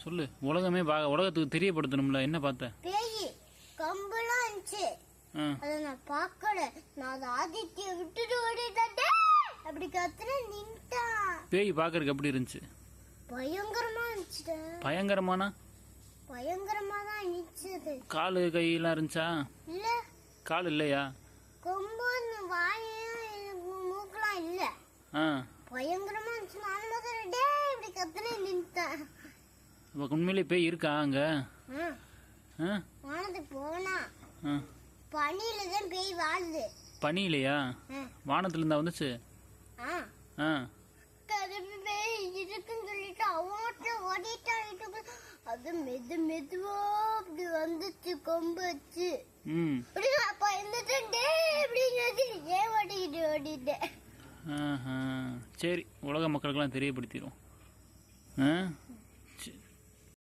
சொல்லு. உலகமே உலகத்துக்கு தெரியப்படுத்தணும்ல. என்ன பார்த்த? பேய் கம்பெல்லாம் இருந்துச்சு. அத நான் பார்க்கல. நான் அதை ஆதித்ய விட்டுட்டு ஓடிட்டே அப்படி கத்துன நின்ட்டான். பேய் பார்க்கறதுக்கு எப்படி இருந்துச்சு? பயங்கரமா இருந்துச்சு. பயங்கரமானா? பயங்கரமா தான் இருந்துச்சு. காலு கையெல்லாம் இருந்துச்சா? இல்ல. கால் இல்லையா? கொம்பு வாய் மூக்கெல்லாம் இல்ல. பயங்கரமா இருந்துச்சு. நான் முதல்ல இப்படி கத்துன நின்ட்டேன். உண்மையிலே பேய் இருக்கா அங்க? வானத்துக்கு போனா பனியில தான் பேய் வாழுது. பனியிலையா? வானத்துல இருந்தா வந்துச்சு. பேய் இருக்குன்னு சொல்லிட்டு அவன்கிட்ட ஓடிட்டான். அது மெதுவா அப்படி வந்துச்சு கொம்பு வச்சு. அப்ப இருந்துட்டு ஓடிட்டேன். சரி, உலக மக்களுக்கெல்லாம் தெரியப்படுத்திடும்.